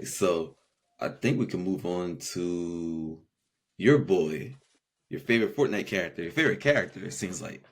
so I think we can move on to your boy, your favorite Fortnite character, your favorite character, it seems like.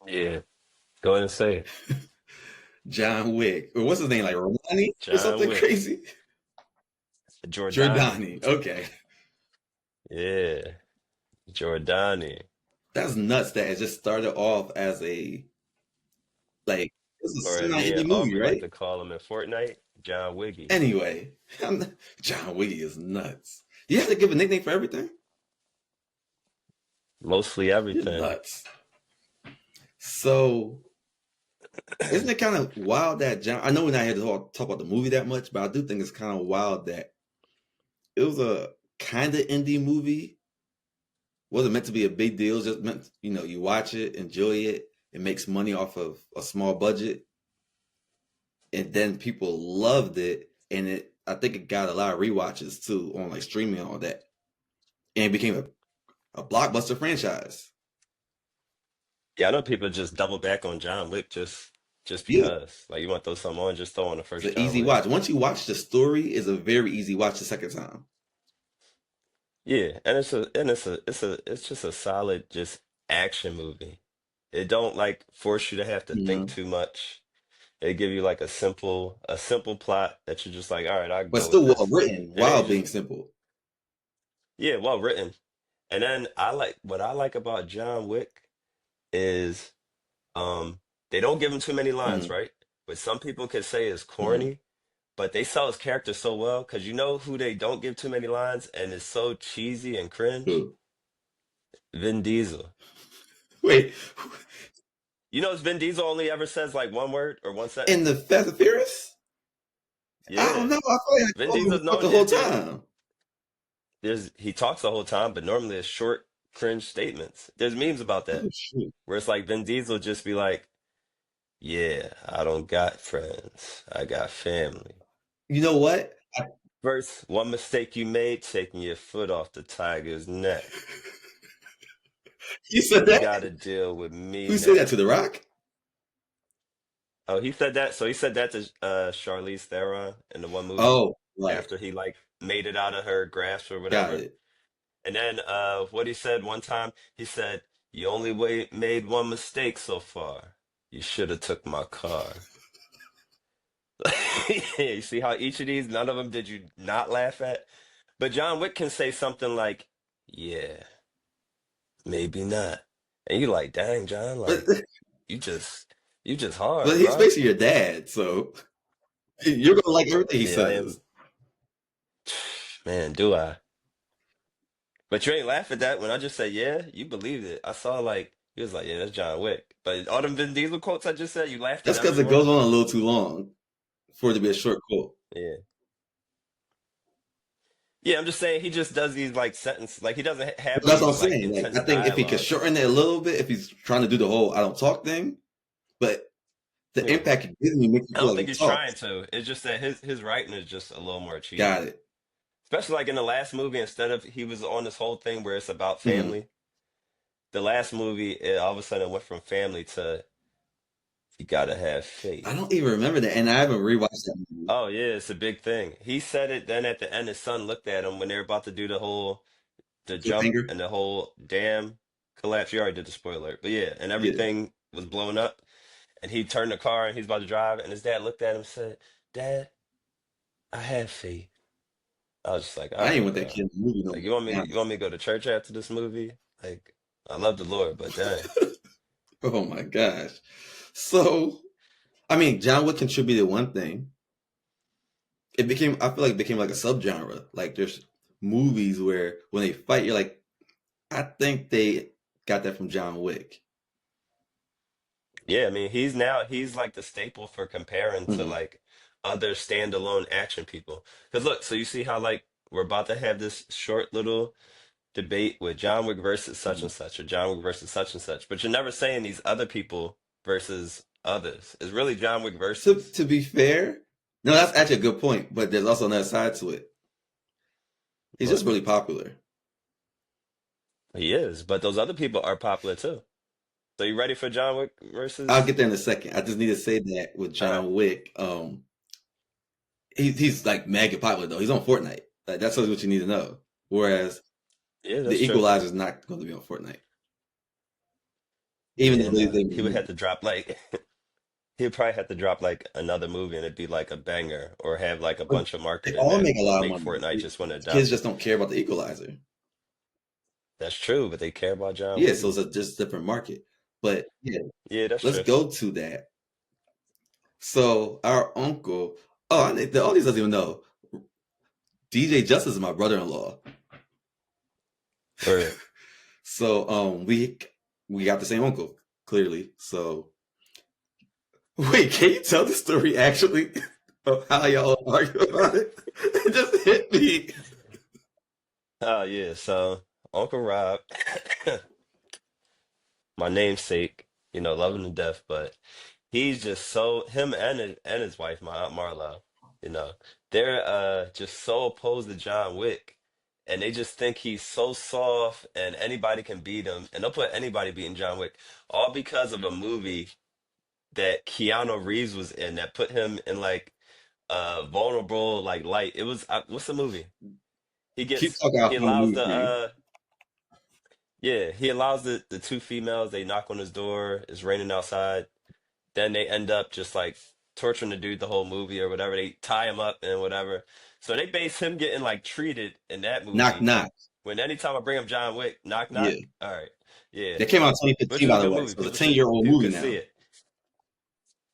Yeah, go ahead and say it. John Wick. Or what's his name? Like Romani or John something Wick, crazy? Jordani. Giordani. Okay. Yeah, Jordani. That's nuts that it just started off as a like this is Or a as semi me and indie movie, Aubrey like right? to call him in Fortnite, John Wiggy. Anyway, John Wick is nuts. You have to give a nickname for everything? Mostly You're everything. nuts. So isn't it kind of wild that John? I know we're not here to talk about the movie that much, but I do think it's kind of wild that it was a kind of indie movie. Wasn't meant to be a big deal. Just meant, you watch it, enjoy it. It makes money off of a small budget, and then people loved it, and I think it got a lot of rewatches too on like streaming and all that, and it became a blockbuster franchise. Yeah, I know people just double back on John Wick just Yeah, because. Like you want to throw something on, just throw on the it's first an John easy Wick. watch. Once you watch the story, it's a very easy watch the second time. Yeah, and it's just a solid just action movie. It don't like force you to have to think Hmm. too much. It give you like a simple plot that you're just like, all right, I can But go with still well this. written And then while you being just simple. yeah, well written. And then what I like about John Wick is um they don't give him too many lines, Hmm. right? But some people could say is Hmm. corny, but they sell his character so well because you know who they don't give too many lines and it's so cheesy and cringe? Who? Vin Diesel. Wait, You know, Vin Diesel only ever says like one word or one in the sentence? Fast and Furious? I don't Yeah. know. I feel like I Vin told him to Diesel's talk the known whole there's time. there's he talks the whole time, but normally it's short, cringe statements. There's memes about Oh that shoot! where it's like Vin Diesel just be like, "Yeah, I don't got friends. I got family." You know what? First, one mistake you made, taking your foot off the tiger's neck. You said You that? got to deal with me Who said that now. to The Rock? Oh, he said that. So he said that to Charlize Theron in the one movie Oh, right. after he like made it out of her grasp or Got whatever. it. And then what he said one time, he said, "You only made one mistake so far. You should have took my car." You see how each of these, none of them did you not laugh at? But John Wick can say something like, "Yeah, maybe not." And you like, "Dang, John, But like you just you just but hard, he's bro." basically your dad, so you're gonna like everything he Yeah, I am. says. Man, do I? But you ain't laugh at that when I just said, "Yeah," you believed it. I saw like he was like, "Yeah, that's John Wick." But all them Vin Diesel quotes I just said, you laughed at That's because every it one goes of on them. a little too long for it to be a short quote. Yeah. Yeah, I'm just saying he just does these like sentences, like he doesn't have But that's what I'm these like saying. Like, intense I think if he could dialogue. shorten it a little bit, if he's trying to do the whole "I don't talk" thing, but the Yeah. impact it gives me makes you I feel don't like he think he's trying talks. to. It's just that his writing is just a little more Got cheesy. it. Especially like in the last movie, instead of he was on this whole thing where it's about Hmm. family. The last movie, it all of a sudden went from family to you gotta have I faith. don't even remember that, and I haven't rewatched that movie. Oh yeah, it's a big thing. He said it, then at the end his son looked at him when they were about to do the jump Cliffhanger. and the whole dam collapse. You already did the spoiler, but yeah, and Yeah, everything was blowing up. And he turned the car and he's about to drive, and his dad looked at him and said, "Dad, I have faith." I was just like, "All I ain't right, with that bro. kid in the movie no Like, more. you want me to go to church after this movie? Like, I love the Lord, but dang, Oh my gosh. So, I mean, John Wick contributed one thing. I feel like it became like a subgenre. Like there's movies where when they fight, you're like, I think they got that from John Wick. yeah. I mean, he's like the staple for comparing to Hmm. like other standalone action people. Because look, so you see how like we're about to have this short little debate with John Wick versus such Hmm. and such, or John Wick versus such and such, but you're never saying these other people versus others. It's really John Wick To versus. to be fair, no, that's actually a good point. But there's also another side to it. He's just What? really popular. He is, but those other people are popular too. So you ready for John Wick I'll versus? get there in a second. I just need to say that with All right. John Wick, he's like mega popular though. He's on Fortnite. Like that's what you need to know. Whereas Yeah, the that's true. Equalizer is not going to be on Fortnite, even Yeah, though they no. think He would have to drop like he'd probably have to drop like another movie and it'd be like a banger or have like a but bunch of they marketing all that make a would lot of make money. Fortnite just win a Kids dollar. just don't care about the Equalizer. That's true, but they care about John Yeah, Wick. so it's a just different market. But yeah, Yeah, that's let's true. go to that. So our uncle, oh, the audience doesn't even know. DJ Justice is my brother-in-law. Or So we got the same uncle, clearly. So wait, can you tell the story actually of how y'all argue about it? It just hit me. oh yeah, so Uncle Rob, my namesake, love him to death, but he's just so him and his wife, my Aunt Marla, they're just so opposed to John Wick. And they just think he's so soft and anybody can beat him. And they'll put anybody beating John Wick, all because of a movie that Keanu Reeves was in that put him in like vulnerable like light. It was what's the movie? Keep talking out He from the allows movie the for you. yeah, he allows the two females, they knock on his door, it's raining outside. Then they end up just like torturing the dude the whole movie or whatever. They tie him up and whatever. So they base him getting like treated in that Knock movie. knock. When anytime I bring up John Wick, knock knock. Yeah. All right. Yeah. That came out in Which 2015, is a by the good way. movie. So it's a 10-year-old People movie can see now. it.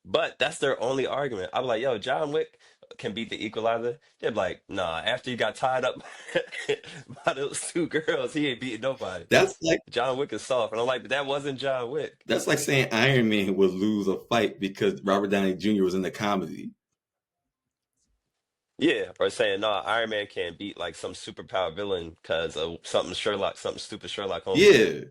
But that's their only argument. I'm like, yo, John Wick can beat the Equalizer. They're like, nah, after you got tied up by those two girls, he ain't beating nobody. That's like John Wick is soft. And I'm like, but that wasn't John Wick. that's like saying Iron Man would lose a fight because Robert Downey Jr. was in the comedy. Yeah, or saying, no, Iron Man can't beat like some superpower villain because of something stupid Sherlock Holmes did. Yeah.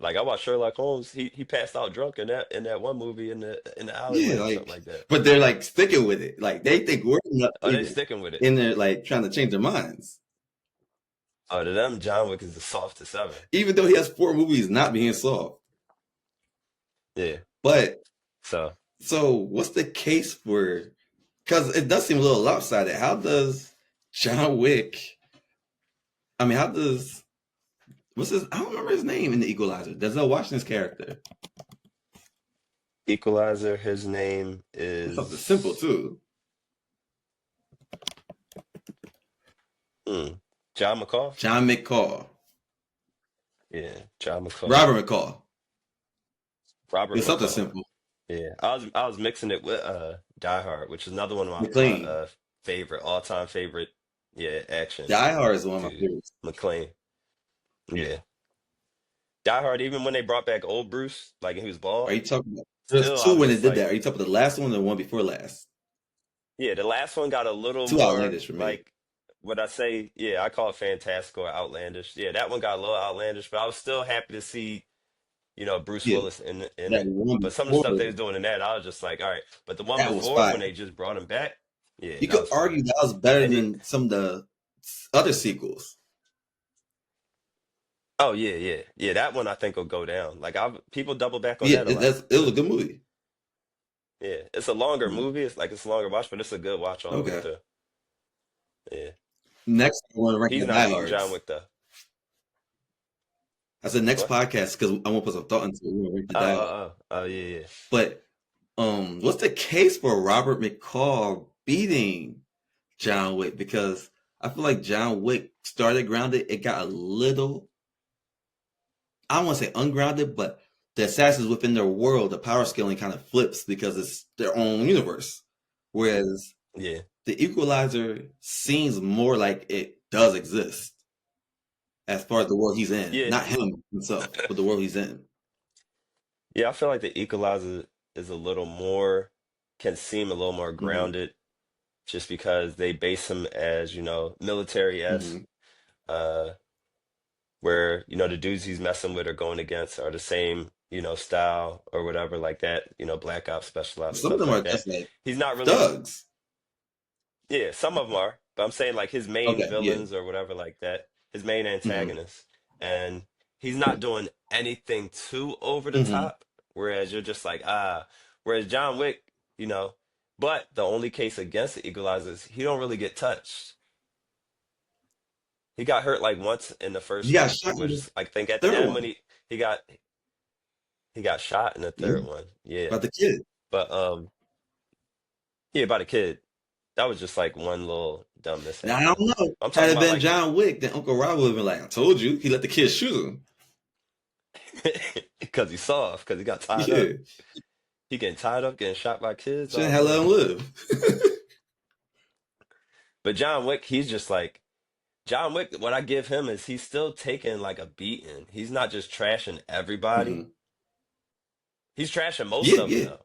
Like I watched Sherlock Holmes, he passed out drunk in that one movie in the Yeah, alleyway or something like like that. but they're like sticking with it. Like they think we're not Oh, they sticking with it. in there like trying to change their minds. Oh, to them, John Wick is the softest ever. Even though he has 4 movies not being soft. Yeah. But So so what's the case for, because it does seem a little lopsided. How does John Wick, I mean, how does, what's his, I don't remember his name in The Equalizer. Denzel Washington's character. Equalizer, his name It's something simple is too. John McCall. John McCall. Yeah, John McCall. Robert McCall. Robert It's something McCall. simple. Yeah, I was mixing it with Die Hard, which is another one of my McLean. favorite all-time favorite, yeah, action Die Hard is one of my dude. favorites. McLean. Yeah. Die Hard, even when they brought back old Bruce, like he was Are bald, you talking about, there's still I two was when they just did that. like, Are you talking about the last one or the one before last? yeah, the last one got a little Too more outlandish for me. like what I say, yeah, I call it fantastical or outlandish. Yeah, that one got a little outlandish, but I was still happy to see, Bruce Yeah, Willis in that it. one But some of the before stuff they was doing in that, I was just like, all right. But the one that was before fire. when they just brought him back, yeah, You that could was fire. argue that was better And than some of the other sequels. oh yeah, yeah, yeah. That one I think will go down. Like people double back on Yeah, that a lot. it was a good movie. Yeah, it's a longer Mhm. movie. It's a longer watch, but it's a good watch all the way Okay. through. Yeah, Next, I want to rank he's the not Die beating John Hards. Wick though. I said next What? podcast because I want to put some thought into it. We want to rank the Oh, Die Hards. oh, yeah, yeah. But what's the case for Robert McCall beating John Wick? Because I feel like John Wick started grounded. It got a little, I don't want to say ungrounded, but the assassins within their world, the power scaling kind of flips because it's their own universe. Whereas Yeah, the Equalizer seems more like it does exist as far as the world he's in. yeah, Not him himself, but the world he's in. yeah. I feel like the Equalizer is a little more, can seem a little more Hmm. grounded, just because they base him as military-esque. Hmm. Uh, where the dudes he's messing with or going against are the same style or whatever like that, black ops, special ops, Some of stuff them are like that. just like He's not really, thugs. yeah, some of them are, but I'm saying like his main Okay, yeah. villains or whatever like that, his main Hmm. antagonists, and he's not doing anything too over the Hmm. top, whereas you're just like, whereas John Wick, you know But the only case against the Equalizer is he don't really get touched. He got hurt like once in the He first got one, shot in which the I think at the third end when one. he got he got shot in the Yeah, third one. Yeah. about the kid. But yeah, about a kid. That was just like one little dumb Now I don't mishap. know. I'm Had talking it about been like John Wick, then Uncle Rob would have been like, "I told you." He let the kid shoot him. because he's soft, because he got tied Yeah, up. He getting tied up, getting shot by kids. shouldn't Oh have let man. him live. But John Wick, he's just like John Wick. What I give him is he's still taking like a beating. He's not just trashing everybody. Hmm. He's trashing most Yeah, of them yeah. though.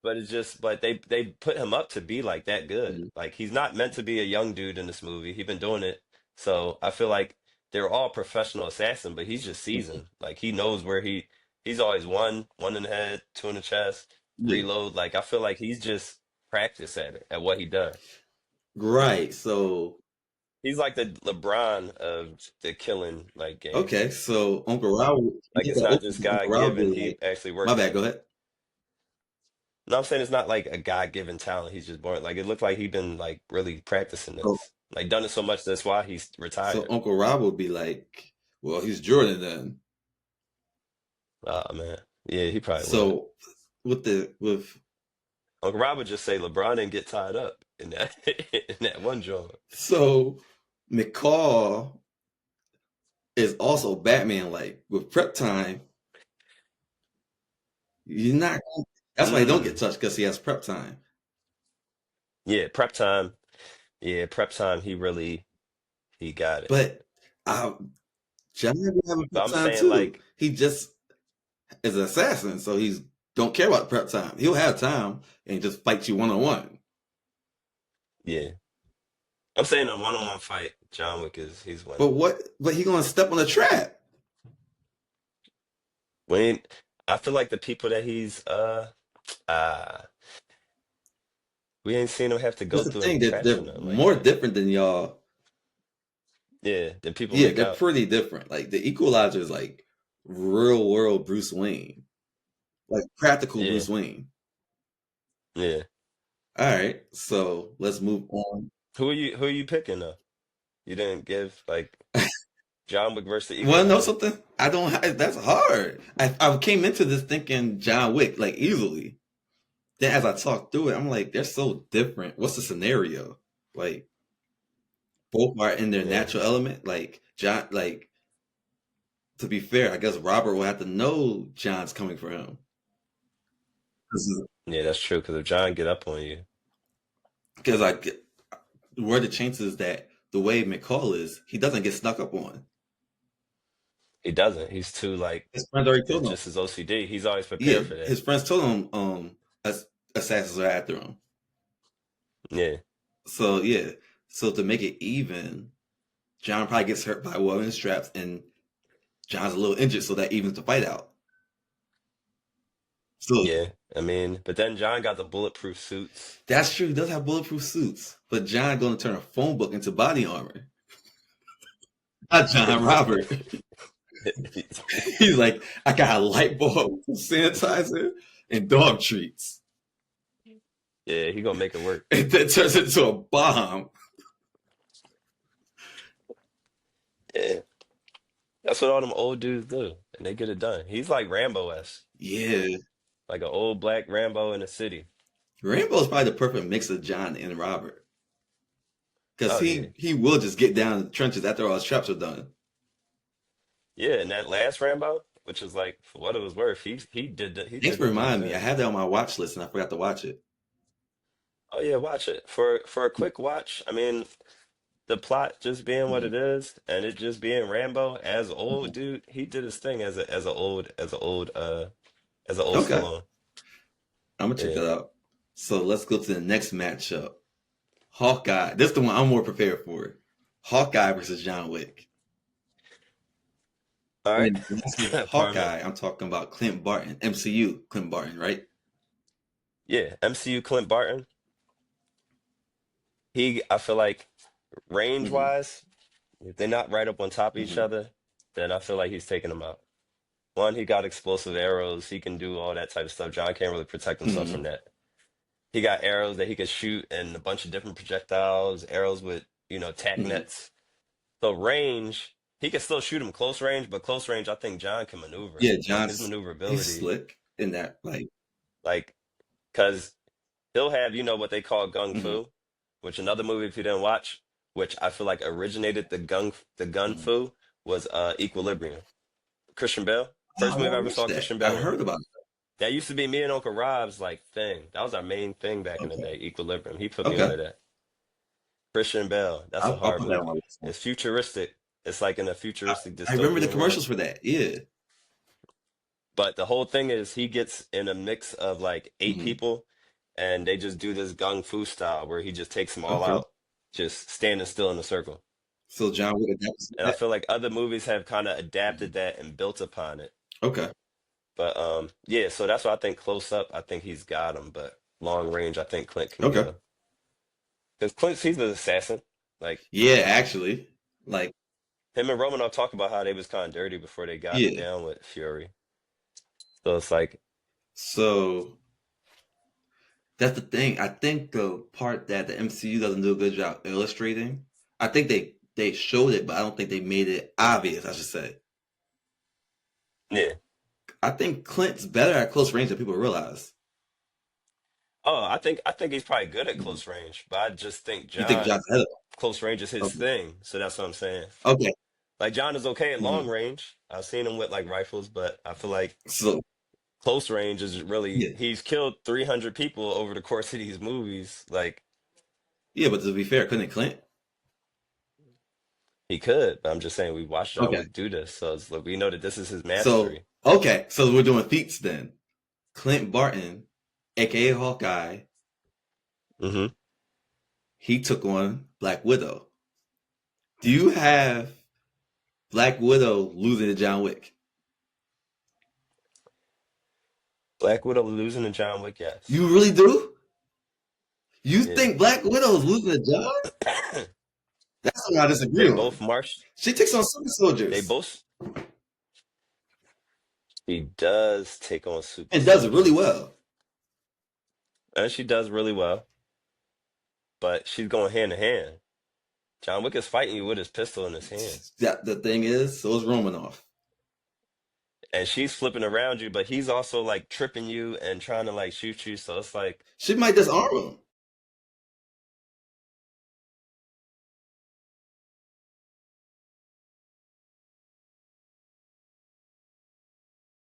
But it's just, but they put him up to be like that good. Mhm. Like he's not meant to be a young dude in this movie. He's been doing it, so I feel like they're all professional assassin, but he's just Mhm. seasoned. Like he knows where he's always one in the head, two in the chest, Yeah, reload. Like I feel like he's just practiced at it at what he does. right. So He's like the LeBron of the killing like game. okay, so Uncle Rob, Like yeah, it's not just Uncle God Rob given; would he like, actually my worked bad. at Go it. ahead. No, I'm saying it's not like a God-given talent. He's just born. Like it looked like he'd been like really practicing So, this, like done it so much that's why he's so retired. Uncle Rob would be like, well, he's Jordan then. Oh man, yeah, he probably would. So with Uncle Rob would just say LeBron didn't get tied up in that in that one joint. so McCall is also Batman. Like with prep time, you're not. That's why he don't get Mm, touched because he has prep time. yeah, prep time. Yeah, prep time. He got it. But uh, John be having But prep I'm time saying too. like, He just is an assassin, so he's don't care about prep time. He'll have time and just fight you one on one. yeah, I'm saying a one-on-one fight. John Wick is he's But winning. what? But he gonna step on a trap. When I feel like the people that he's uh we ain't seen him have to go That's the through thing any that traps or they're nothing like more that. different than y'all. Yeah, than people Yeah, make they're out. pretty different. Like the Equalizer is like real world Bruce Wayne, like practical Yeah, Bruce Wayne. yeah. All right, so let's move on. Who are you picking though? You didn't give like John Wick versus the Want to know Equalizer. something? I don't. That's hard. I came into this thinking John Wick like easily. Then as I talk through it, I'm like, they're so different. What's the scenario? Like both are in their Yeah, natural element. Like John, like to be fair, I guess Robert will have to know John's coming for him. yeah, that's true. Because if John get up on you, Because I get where the chances that the way McCall is, he doesn't get snuck up on. he doesn't. He's too like His friends already it's told him. just his OCD. He's always Yeah, prepared for that. his friends told him assassins are after him. Yeah, So yeah, so to make it even, John probably gets hurt by one of his straps, and John's a little injured, so that evens the fight out. So yeah. I mean, but then John got the bulletproof suits. that's true. He does have bulletproof suits, but John going to turn a phone book into body armor. Not John Robert. He's like, I got a light bulb, sanitizer, and dog treats. Yeah, he gonna make it work. And that turns into a bomb. Yeah, that's what all them old dudes do, and they get it done. He's like Rambo-esque, Yeah. like an old black Rambo in the city. Rainbow's probably the perfect mix of John and Robert. Because Oh yeah, he will just get down in the trenches after all his traps are done. yeah. And that last Rambo, which is like for what it was worth, he Thanks did for the whole reminding me. I thing. had that on my watch list and I forgot to watch it. Oh yeah, watch it for a quick watch. I mean, the plot just being what Mhm. it is, and it just being Rambo as old dude. He did his thing as a old Okay. Stallone. I'm gonna check Yeah. that out. So let's go to the next matchup. Hawkeye. This is the one I'm more prepared for. Hawkeye versus John Wick. All right. And when I say Pardon me. Hawkeye, I'm talking about Clint Barton, MCU Clint Barton, right? Yeah, MCU Clint Barton. I feel like range Hmm. wise, if they're not right up on top of each Hmm. other, then I feel like he's taking them out. One, he got explosive arrows. He can do all that type of stuff. John can't really protect himself Hmm. from that. He got arrows that he could shoot and a bunch of different projectiles, arrows with, tack Mhm. nets. So range, he can still shoot him close range, but close range, I think John can maneuver. Yeah, Like his he's maneuverability, slick in that. like, because he'll have, what they call gung Mhm, fu, which another movie if you didn't watch, which I feel like originated the gun mhm. fu was Equilibrium. Christian Bale. Oh, First I movie I never ever watched saw that. Christian I Bale in. heard about That used to be me and Uncle Rob's like thing. That was our main thing back it. in the Okay, day, Equilibrium. He put me okay. onto that. Christian Bale. That's a I'll hard put that on my movie. list. It's futuristic. It's like in a I, futuristic I remember the dystopian world. commercials for that. Yeah. But the whole thing is he gets in a mix of like eight Hmm. people and they just do this gung fu style where he just takes them all Okay. out, just standing still in a circle. So John Wick adapted And I that. feel like other movies have kind of adapted that and built upon it. Okay. But yeah, so that's why I think close up, I think he's got him, but long range, I think Clint can get Okay. him. Because Clint's he's the assassin. Like Yeah, actually, like, him and Romanov talk about how they was kind of dirty before they got yeah. down with Fury. So it's like, So that's the thing. I think the part that the MCU doesn't do a good job illustrating, I think they showed it, but I don't think they made it obvious, I should say. yeah. I think Clint's better at close range than people realize. Oh, I think he's probably good at Mhm. close range, but I just think You think John John's ahead of close range is his him? thing. So that's what I'm saying. Okay. Okay. Like John is okay at long Mhm. range. I've seen him with like rifles, but I feel like So close range is really yeah, he's killed 300 people over the course of these movies. Like yeah. But to be fair, couldn't Clint? he could, but I'm just saying we watched John Okay. Wick do this, so it's like we know that this is his So mastery. okay. So we're doing feats then. Clint Barton, aka Hawkeye, Hmm. he took on Black Widow. Do you have Black Widow losing to John Wick? Black Widow losing to John Wick, yes. You really do? You Yeah. think Black Widow is losing to John? That's something I disagree They on. both marched. She takes on super They soldiers both. She does take on super and does it really soldiers, well. and she does really well. But she's going hand in hand. John Wick is fighting you with his pistol in his hand, That the thing is, so is Romanoff. and she's flipping around you, but he's also like tripping you and trying to like shoot you. So it's like She might disarm him.